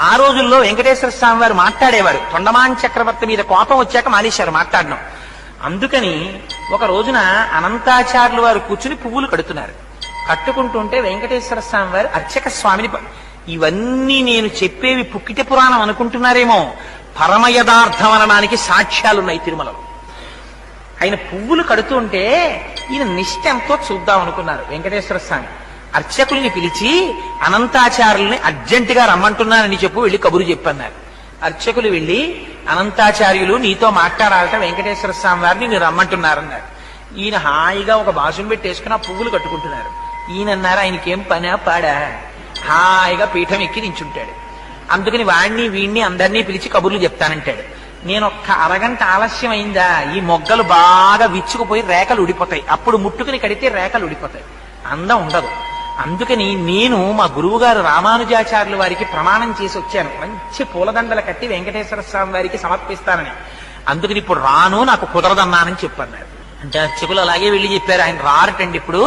ఆ రోజుల్లో వెంకటేశ్వర స్వామి వారు మాట్లాడేవారు. తొండమాన్ చక్రవర్తి మీద కోపం వచ్చాక మానేశారు మాట్లాడడం. అందుకని ఒక రోజున అనంతాచార్యులు వారు కూర్చుని పువ్వులు కడుతున్నారు. కట్టుకుంటుంటే వెంకటేశ్వర స్వామి వారు అర్చక స్వామిని ఇవన్నీ నేను చెప్పేవి పుక్కిట పురాణం అనుకుంటున్నారేమో, పరమయథార్థం అనడానికి సాక్ష్యాలున్నాయి తిరుమలలో. ఆయన పువ్వులు కడుతుంటే ఈయన నిష్ఠ ఎంతో చూద్దాం అనుకున్నారు వెంకటేశ్వర స్వామి. అర్చకుల్ని పిలిచి అనంతాచార్యుల్ని అర్జెంటుగా రమ్మంటున్నానని చెప్పు, వెళ్ళి కబురు చెప్పన్నారు. అర్చకులు వెళ్ళి అనంతాచార్యులు నీతో మాట్లాడాలట వెంకటేశ్వర స్వామి వారిని మీరు రమ్మంటున్నారన్నారు. ఈయన హాయిగా ఒక బాసును పెట్టేసుకుని ఆ పువ్వులు కట్టుకుంటున్నారు. ఈయన అన్నారు ఆయనకేం పనా పాడా, హాయిగా పీఠం ఎక్కి నించుంటాడు. అందుకని వాణ్ణి వీణ్ణి అందరినీ పిలిచి కబుర్లు చెప్తానంటాడు. నేను ఒక్క అరగంట ఆలస్యం అయిందా ఈ మొగ్గలు బాగా విచ్చుకుపోయి రేఖలు ఉడిపోతాయి. అప్పుడు ముట్టుకుని కడితే రేఖలు ఉడిపోతాయి, అందం ఉండదు. అందుకని నేను మా గురువు గారు రామానుజాచార్యుల వారికి ప్రమాణం చేసి వచ్చాను, మంచి పూలదండలు కట్టి వెంకటేశ్వర స్వామి వారికి సమర్పిస్తానని. అందుకని ఇప్పుడు రాను, నాకు కుదరదన్నానని చెప్పన్నారు. అంటే అర్చకులు అలాగే వెళ్ళి చెప్పారు, ఆయన రారటండి ఇప్పుడు.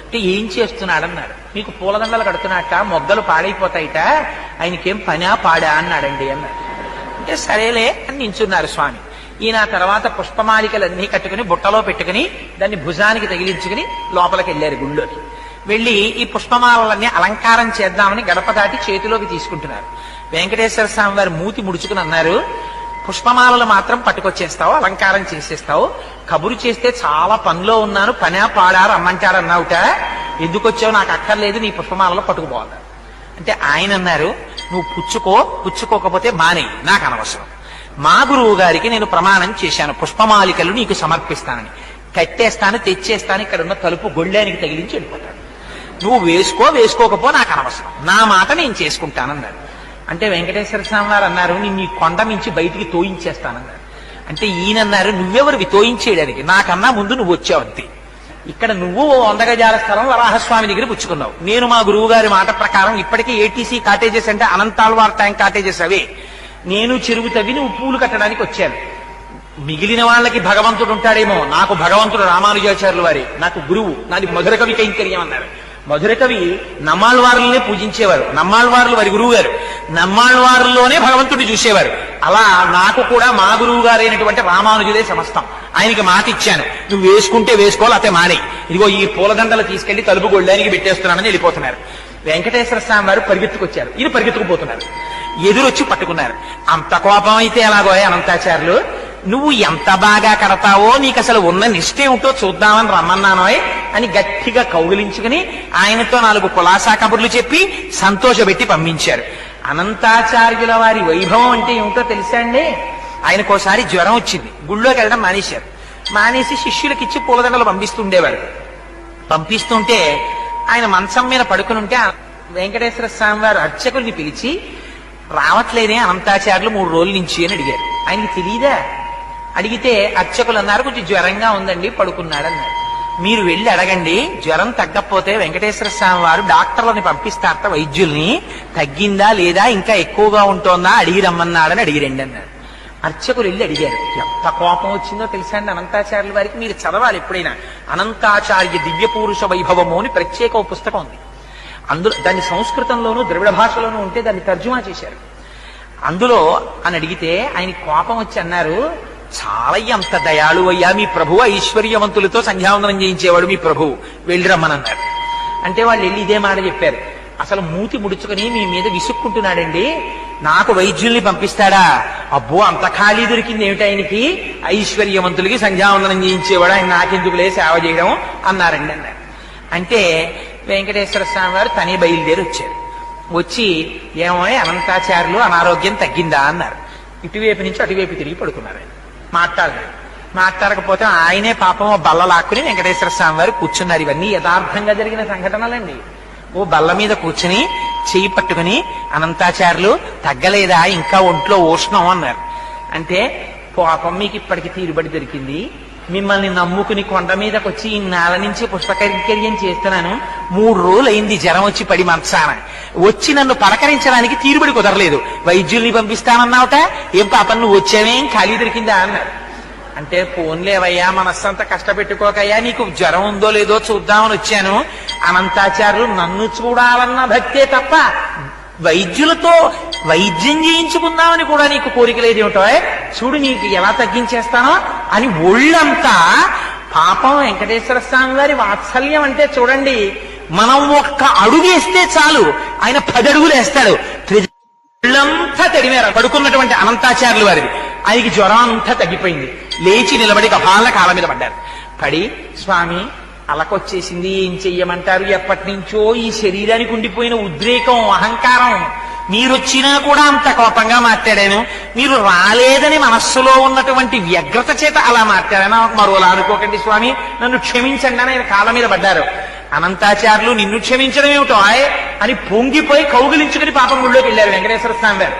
అంటే ఏం చేస్తున్నాడన్నారు. మీకు పూలదండలు కడుతున్నట్ట, మొగ్గలు పాడైపోతాయిట, ఆయనకేం పనా పాడా అన్నాడండి అన్నారు. అంటే సరేలే అని నించున్నారు స్వామి. ఈయన తర్వాత పుష్పమాలికలన్నీ కట్టుకుని బుట్టలో పెట్టుకుని దాన్ని భుజానికి తగిలించుకుని లోపలికి వెళ్ళారు గుళ్ళోకి. వెళ్ళి ఈ పుష్పమాలలన్నీ అలంకారం చేద్దామని గడప దాటి చేతిలోకి తీసుకుంటున్నారు. వెంకటేశ్వర స్వామి వారు మూతి ముడుచుకుని అన్నారు, పుష్పమాలలు మాత్రం పట్టుకొచ్చేస్తావు, అలంకారం చేసేస్తావు, కబురు చేస్తే చాలా పనిలో ఉన్నాను, పనా పాడా రమ్మంటాడన్నావుట, ఎందుకు వచ్చావు నాకు అక్కర్లేదు, నీ పుష్పమాలలో పట్టుకుపోవాలి. అంటే ఆయన అన్నారు, నువ్వు పుచ్చుకోకపోతే మానే, నాకు అనవసరం. మా గురువు గారికి నేను ప్రమాణం చేశాను పుష్పమాలికలు నీకు సమర్పిస్తానని, కట్టేస్తాను తెచ్చేస్తాను, ఇక్కడ ఉన్న తలుపు గొళ్ళానికి తగిలించి వెళ్ళిపోతాను, నువ్వు వేసుకోకపో నాకు అనవసరం, నా మాట నేను చేసుకుంటానన్నారు. అంటే వెంకటేశ్వర స్వామి వారు అన్నారు, నేను నీ కొండ నుంచి బయటికి తోయించేస్తానన్నారు. అంటే ఈయనన్నారు, నువ్వెవరివి తోయించేయడానికి, నాకన్నా ముందు నువ్వు వచ్చావు అంతే. ఇక్కడ నువ్వు 100 గజాల స్థలం వరాహస్వామి దగ్గర పుచ్చుకున్నావు, నేను మా గురువు గారి మాట ప్రకారం ఇప్పటికీ ఏటీసీ కాటేజెస్ అంటే అనంతాళ్వార్ ట్యాంక్ కాటేజెస్ అవే, నేను చెరువు తవ్వి నువ్వు పూలు కట్టడానికి వచ్చాను. మిగిలిన వాళ్ళకి భగవంతుడు ఉంటాడేమో, నాకు భగవంతుడు రామానుజాచార్యులు వారి నాకు గురువు, నాది మధుర కవి కైంకర్యం అన్నారు. మధుర కవి నమ్మాళ్వారులనే పూజించేవారు, నమ్మాళ్వార్లు వారి గురువు గారు, నమ్మాళ్వారుల్లోనే భగవంతుడిని చూసేవారు. అలా నాకు కూడా మా గురువు గారైనటువంటి రామానుజుడే సమస్తం. ఆయనకి మాట ఇచ్చాను, నువ్వు వేసుకుంటే వేసుకోవాలి, అతే మానే, ఇదిగో ఈ పూలదండలు తీసుకెళ్లి తలుపు గొళ్ళానికి పెట్టేస్తున్నానని వెళ్ళిపోతున్నారు. వెంకటేశ్వర స్వామి వారు పరిగెత్తుకొచ్చారు, ఈయన పరిగెత్తుకుపోతున్నారు. ఎదురొచ్చి పట్టుకున్నారు. అంత కోపం అయితే ఎలాగో అనంతాచార్యులు, నువ్వు ఎంత బాగా కడతావో, నీకు అసలు ఉన్న నిష్ఠ ఏమిటో చూద్దామని రమ్మన్నానోయ్ అని గట్టిగా కౌగిలించుకుని ఆయనతో 4 కులాసా కబుర్లు చెప్పి సంతోషపెట్టి పంపించారు. అనంతాచార్యుల వారి వైభవం అంటే ఏమిటో తెలుసా అండి? ఆయనకోసారి జ్వరం వచ్చింది, గుళ్ళోకి వెళ్ళడం మానేశారు. మానేసి శిష్యులకిచ్చి పూలదండలు పంపిస్తుండేవారు. పంపిస్తుంటే ఆయన మంచం మీద పడుకుని ఉంటే వెంకటేశ్వర స్వామి వారు అర్చకుల్ని పిలిచి, రావట్లేదే అనంతాచార్యులు 3 రోజుల నుంచి అని అడిగారు. ఆయనకి తెలియదా? అడిగితే అర్చకులు అన్నారు, కొంచెం జ్వరంగా ఉందండి, పడుకున్నాడన్నారు. మీరు వెళ్ళి అడగండి, జ్వరం తగ్గకపోతే వెంకటేశ్వర స్వామి వారు డాక్టర్లని పంపిస్తారట, వైద్యుల్ని, తగ్గిందా లేదా ఇంకా ఎక్కువగా ఉంటోందా అడిగి రమ్మన్నాడని అడిగిరండి అన్నారు. అర్చకులు వెళ్ళి అడిగారు. ఎంత కోపం వచ్చిందో తెలుసా అండి అనంతాచార్యుల వారికి? మీరు చదవాలి ఎప్పుడైనా. అనంతాచార్య దివ్య పురుష వైభవము అని ప్రత్యేక పుస్తకం ఉంది. అందులో దాన్ని సంస్కృతంలోనూ ద్రవిడ భాషలోనూ ఉంటే దాన్ని తర్జుమా చేశారు. అందులో అని అడిగితే ఆయన కోపం వచ్చి అన్నారు, చాలా ఎంత దయాళు అయ్యా మీ ప్రభు, ఐశ్వర్యవంతులతో సంధ్యావందనం చేయించేవాడు మీ ప్రభు, వెళ్ళి రమ్మనన్నారు. అంటే వాళ్ళు వెళ్ళి ఇదే మాట చెప్పారు. అసలు మూతి ముడుచుకుని మీ మీద విసుక్కుంటున్నాడండి, నాకు వైద్యుల్ని పంపిస్తాడా? అబ్బో అంత ఖాళీ దొరికింది ఏమిటి ఆయనకి, ఐశ్వర్యవంతులకి సంధ్యావందనం చేయించేవాడు, ఆయన నాకెందుకులే సేవ చేయడం అన్నారండి అన్నారు. అంటే వెంకటేశ్వర స్వామి వారు తనే బయలుదేరి వచ్చారు. వచ్చి ఏమో అనంతాచార్యులు అనారోగ్యం తగ్గిందా అన్నారు. ఇటువైపు నుంచి అటువైపు తిరిగి పడుకున్నారు. ఆయన మాట్లాడకపోతే ఆయనే పాపం బల్ల లాక్కుని వెంకటేశ్వర స్వామి వారు కూర్చున్నారు. ఇవన్నీ యథార్థంగా జరిగిన సంఘటనలండి. ఓ బల్ల మీద కూర్చుని చెయ్యి పట్టుకుని, అనంతాచార్యులు తగ్గలేదా, ఇంకా ఒంట్లో ఉష్ణం అన్నారు. అంటే పాపం మీకు ఇప్పటికి తీరుబడి దొరికింది, మిమ్మల్ని నమ్ముకుని కొండ మీదకి వచ్చి ఈ నేల నుంచి పుష్పకైంకర్యం చేస్తున్నాను, 3 రోజులు అయింది జ్వరం వచ్చి పడి మంచాన, వచ్చి నన్ను పలకరించడానికి తీరుబడి కుదరలేదు, వైద్యుల్ని పంపిస్తానన్నావుట, ఏం పాపం నువ్వు వచ్చావేం ఖాళీ దొరికిందా అన్నారు. అంటే పోన్లేవయ్యా, మనస్సంతా కష్టపెట్టుకోకయ్యా, నీకు జ్వరం ఉందో లేదో చూద్దామని వచ్చాను, అనంతాచార్యులు నన్ను చూడాలన్న భక్తే తప్ప వైద్యులతో వైద్యం చేయించుకుందామని కూడా నీకు కోరిక లేదేమిటో, చూడు నీకు ఎలా తగ్గించేస్తానో అని ఒళ్ళంతా. పాపం వెంకటేశ్వర స్వామి వారి వాత్సల్యం అంటే చూడండి, మనం ఒక్క అడుగేస్తే చాలు ఆయన 10 అడుగులు వేస్తాడు. ఒళ్ళంతా తడిమేర పడుకున్నటువంటి అనంతాచార్యులు వారిది. ఆయనకి జ్వరం అంతా తగ్గిపోయింది. లేచి నిలబడి కపాల కాళ్ళ మీద పడ్డారు. పడి, స్వామి అలకొచ్చేసింది, ఏం చెయ్యమంటారు? ఎప్పటి నుంచో ఈ శరీరానికి ఉండిపోయిన ఉద్రేకం, అహంకారం, మీరొచ్చినా కూడా అంత కోపంగా మాట్లాడాను. మీరు రాలేదని మనస్సులో ఉన్నటువంటి వ్యగ్రత చేత అలా మాట్లాడాను. మరోలా అనుకోకండి స్వామి, నన్ను క్షమించండి అని ఆయన కాళ్ళ మీద పడ్డారు. అనంతాచార్యులు నిన్ను క్షమించడం ఏమిటో అని పొంగిపోయి కౌగిలించుకుని పాపం గుళ్ళోకి వెళ్ళారు వెంకటేశ్వర స్వామి గారు.